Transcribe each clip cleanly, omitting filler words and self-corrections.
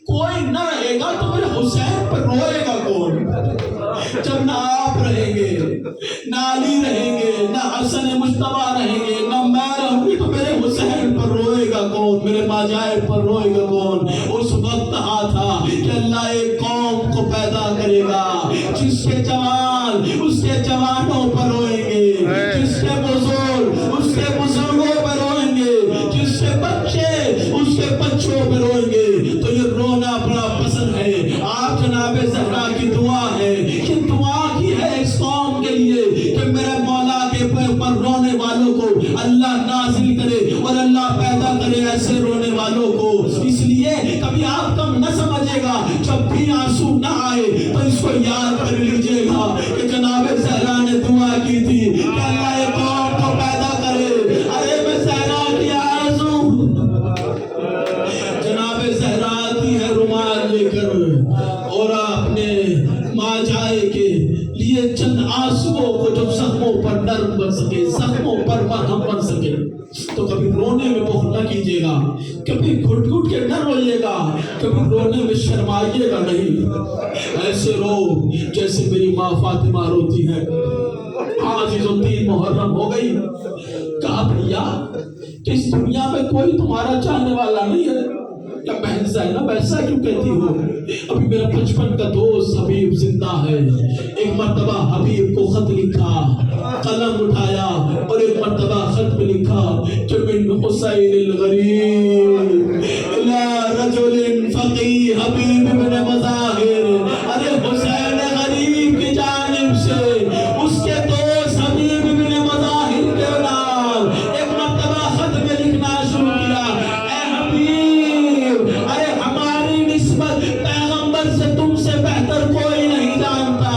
کوئی نہ رہے گا تو میرے حسین پر روئے گا کون؟ جب نہ آپ رہیں گے، نہ علی رہیں گے، نہ حسن مجتبیٰ رہیں گے، نہ میں رہوں گی، تو میرے حسین پر روئے گا کون؟ میرے ماجائر پر روئے گا کون؟ اس وقت کہا تھا کہ اللہ ایک قوم کو پیدا کرے گا جس کے جوان اس کے جوانوں پر روئیں گے، جس کے بزرگ اس کے بزرگوں پر روئیں گے، جس کے بچے اس کے بچوں پر روئیں گے۔ تو یہ رونا بڑا پسند ہے۔ آپ جناب زہرا کی دعا ہے کہ دعا کی ہے اس قوم کے لیے کہ میرے مولا کے پر رونے والوں کو اللہ نازل کرے اور اللہ پیدا کرے ایسے رونے والوں کو۔ اس لیے کبھی آپ کم نہ سمجھے گا، جب بھی آنسو نہ آئے تو اس کو یاد کر لیجئے گا کہ جناب زہرا نے دعا کی تھی کہ اللہ ایک قوم کو پیدا کرے۔ ارے میں زہرا کی آرزو، جناب زہرا آتی ہے رومال لے کر اور اپنے ماں جائے کے لیے چند آنسوؤں کو جب زخموں پر نرم کر سکے، زخموں پر مرہم بن سکے، تو کبھی رونے میں بخل نہ کیجیے گا، کبھی گھٹ گھٹ کے نہ روئیے گا، کبھی رونے میں شرمائیے گا نہیں۔ ایسے رو جیسے میری ماں فاطمہ روتی ہے۔ آج عز الدین محرم ہو گئی، کہا بھیا کہ اس دنیا میں کوئی تمہارا چاہنے والا نہیں ہے؟ کیا بہن زینب ایسا کیوں کہتی ہو؟ ابھی میرا بچپن کا دوست حبیب زندہ ہے۔ ایک مرتبہ حبیب کو خط لکھا، قلم اٹھایا اور ایک مرتبہ خط میں لکھا کہ من حسین الغریب الی رجل فقی حبیب بن مظاہر۔ ارے حسین غریب کی جانب سے اس کے دوست حبیب بن مظاہر کے نام ایک مرتبہ خط میں لکھنا شروع کیا، اے حبیب، ارے ہماری نسبت پیغمبر سے تم سے بہتر کوئی نہیں جانتا،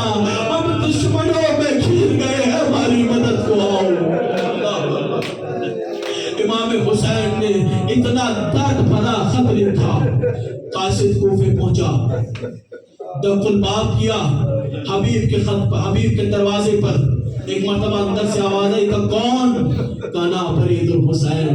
ہم دشمنوں میں گھر گئے ہیں، ہماری مدد کو آؤ۔ امام حسین نے اتنا درد بھرا خط لکھا، قاصد کوفے پہنچا، دق الباب کیا، حبیب کے خط پر، حبیب کے دروازے پر ایک مرتبہ اندر سے آواز آئی کہ کون؟ کانا فرید الحسین،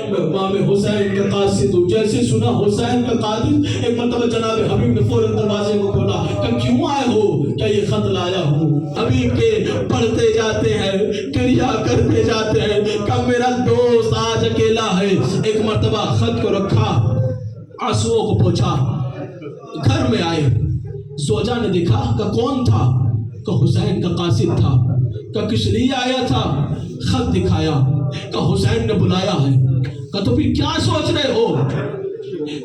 میں امام حسین کا قاصد ہوں۔ جیسے سنا حسین کا قاصد، ایک مرتبہ جناب حبیب نے فوراً دروازے کو کھولا کہ کیوں آئے ہو؟ کیا یہ خط لایا ہوں؟ حبیب کے پڑھتے جاتے ہیں، کریا کرتے جاتے ہیں کہ میرا دوست آج اکیلا ہے۔ ایک مرتبہ خط کو رکھا، آنسوؤں کو پوچھا، گھر میں آئے، زوجہ نے دیکھا کہ کون تھا؟ کہ حسین کا قاصد تھا۔ کہ کس لیے آیا تھا؟ خط دکھایا کہ حسین نے بلایا ہے۔ کہ تو پھر کیا سوچ رہے ہو؟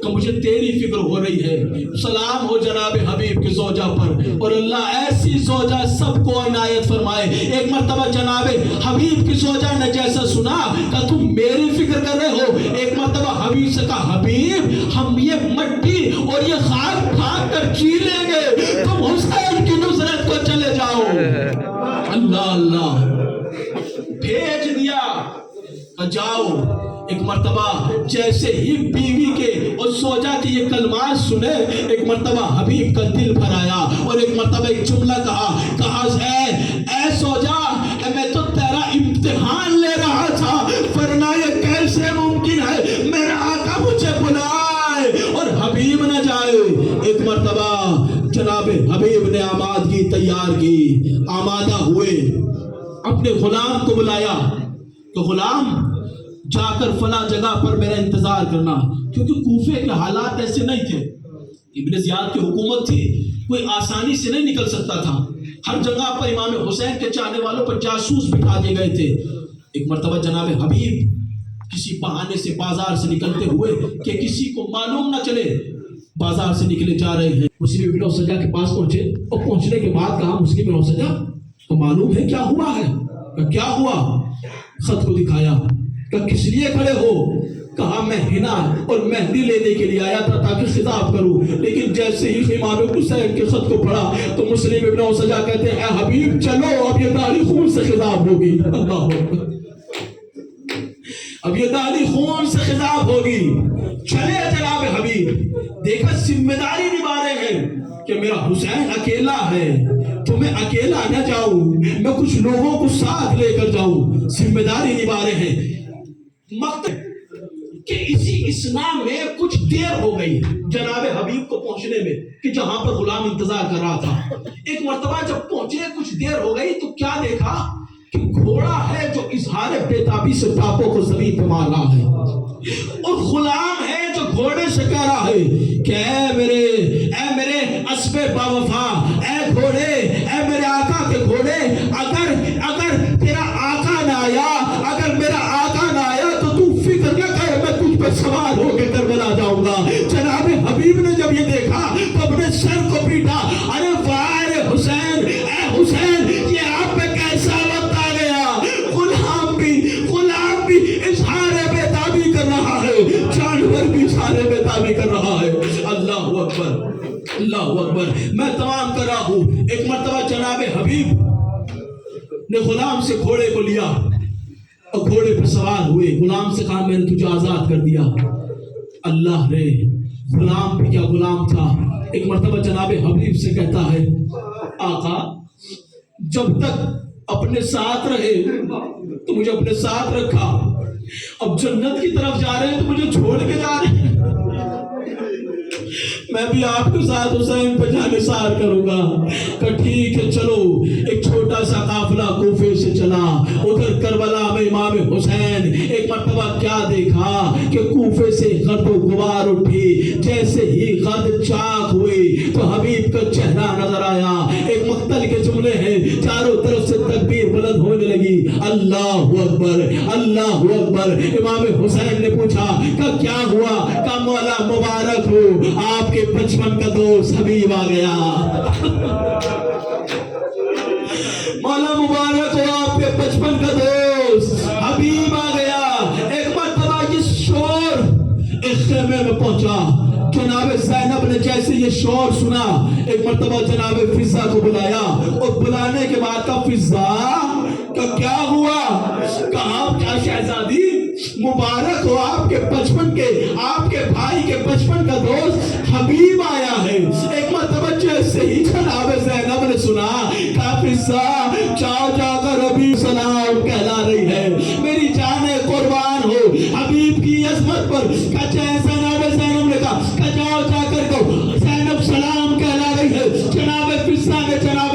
کہ مجھے تیری فکر ہو رہی ہے۔ سلام ہو جناب حبیب کی زوجہ پر، اور اللہ ایسی زوجہ سب کو عنایت فرمائے۔ ایک مرتبہ جناب حبیب کی زوجہ نے جیسا سنا کہ تم میری فکر کر رہے ہو، ایک مرتبہ حبیب سے کہا حبیب ہم یہ مٹی اور یہ خاک کھا کر جی لیں گے، تم حسین کی نصرت کو چلے جاؤ۔ اللہ اللہ بھیج دیا کہ جاؤ۔ ایک مرتبہ جیسے ہی بیوی کے اور زوجہ کے یہ کلمات سنے، ایک مرتبہ حبیب کا دل بھر آیا اور ایک مرتبہ ایک جملہ کہا اے زوجہ، میں تو تیرا امتحان لے رہا تھا، ورنہ یہ کیسے ممکن ہے میرا آقا مجھے بلائے اور حبیب نہ جائے۔ ایک مرتبہ جناب حبیب نے آمادگی تیار کی، آمادہ ہوئے، اپنے غلام کو بلایا کہ غلام جا کر فلاں جگہ پر میرا انتظار کرنا، کیونکہ کوفے کے حالات ایسے نہیں تھے، ابن زیاد کی حکومت تھی، کوئی آسانی سے نہیں نکل سکتا تھا، ہر جگہ پر امام حسین کے چاہنے والوں پر جاسوس بٹھا دیے گئے تھے۔ ایک مرتبہ جناب حبیب کسی بہانے سے بازار سے نکلتے ہوئے کہ کسی کو معلوم نہ چلے بازار سے نکلے جا رہے ہیں، مسلم ابن اوسجہ کے پاس پہنچے اور پہنچنے کے بعد کہا مسلم ابن اوسجہ تو معلوم ہے کیا ہوا ہے؟ کہ کیا ہوا؟ خط کو دکھایا کہ کس لیے کھڑے ہو؟ کہا میں حنا اور مہندی لینے کے لیے آیا تھا تاکہ خطاب کروں، لیکن جیسے ہی امام حسین کے خط کو پڑھا تو مسلم ابن اوسجہ کہتے ہیں اے حبیب چلو، اب یہ داڑھی خون سے خطاب ہوگی۔ اللہ اب یہ دادی خون سے خطاب ہوگی، چلے جناب حبیب، دیکھا ذمہ داری نبھا رہے ہیں کہ میرا حسین اکیلا ہے تو میں اکیلا نہ جاؤں، میں کچھ لوگوں کو ساتھ لے کر جاؤں، ذمہ داری نبھا رہے ہیں۔ مقصد کہ اسی اسلام میں کچھ دیر ہو گئی جناب حبیب کو پہنچنے میں، کہ جہاں پر غلام انتظار کر رہا تھا۔ ایک مرتبہ جب پہنچے کچھ دیر ہو گئی تو کیا دیکھا کہ گھوڑا ہے جو اظہار بیتابی سے ٹاپوں کو زمین پہ مار رہا ہے، اور غلام ہے جو گھوڑے سے کہہ رہا ہے کہ اے میرے اسب باوفا، اے گھوڑے، اے میرے آقا کے گھوڑے، اگر تیرا آقا نہ آیا، اگر میرا آقا نہ آیا تو تو فکر نہ کر، میں تجھ پہ سوار ہو کے کربلا جاؤں گا۔ جناب حبیب نے جب یہ دیکھا تو اپنے سر کو پیٹا، ارے واہ حسین، اے حسین، یہ آپ پہ کیسا وقت آ گیا؟ غلام بھی اظہار بیتابی کر رہا ہے، جانور بھی اظہار بیتابی کر رہا ہے۔ اللہ اکبر، اللہ اکبر۔ میں تمام کر رہا ہوں، ایک مرتبہ جناب حبیب نے غلام سے گھوڑے کو لیا اور گھوڑے پہ سوار ہوئے، غلام سے کہا میں نے تجھے آزاد کر دیا۔ اللہ رے، غلام بھی کیا غلام تھا، ایک مرتبہ جناب حبیب سے کہتا ہے آقا جب تک اپنے ساتھ رہے تو مجھے اپنے ساتھ رکھا، اب جنت کی طرف جا رہے ہیں تو مجھے چھوڑ کے جا رہے ہیں، میں بھی آپ کے ساتھ حسین پہ جانثار کروں گا۔ کہ ٹھیک ہے چلو۔ ایک چھوٹا سا قافلہ کوفے سے چلا، ادھر کربلا میں امام حسین۔ ایک مرتبہ کیا دیکھا کہ کوفے سے گرد و غبار اٹھی، جیسے ہی گرد چاک ہوئی تو حبیب کا چہرہ نظر آیا۔ ایک مقتل کے جملے ہیں، چاروں طرف سے تکبیر بلند ہونے لگی، اللہ اکبر، اللہ اکبر۔ امام حسین نے پوچھا کہ کیا ہوا؟ کہ مولا مبارک ہو، آپ کے بچپن کا دوست حبیب آ گیا۔ مولا مبارک ہو، آپ کے بچپن کا دوست حبیب آ گیا۔ ایک مرتبہ یہ شور اس خیمے میں پہنچا، جناب زینب نے جیسے یہ شور سنا، ایک مرتبہ جناب فضا کو بلایا، اور بلانے کے بعد کا فضا کہ کیا ہوا؟ کہا کیا شہزادی مبارک ہو، آپ کے بچپن کے، آپ کے بھائی کے بچپن کا دوست حبیب آیا ہے۔ ایک مرتبہ جیسے ہی جناب زینب نے سنا کہ فضا جا کر حبیب سلام کہلا رہی ہے، میری جان قربان ہو حبیب کی عظمت پر۔ جناب زینب نے کہا کہ جاؤ جا کر کو زینب سلام کہلا رہی ہے۔ جناب فضا نے جناب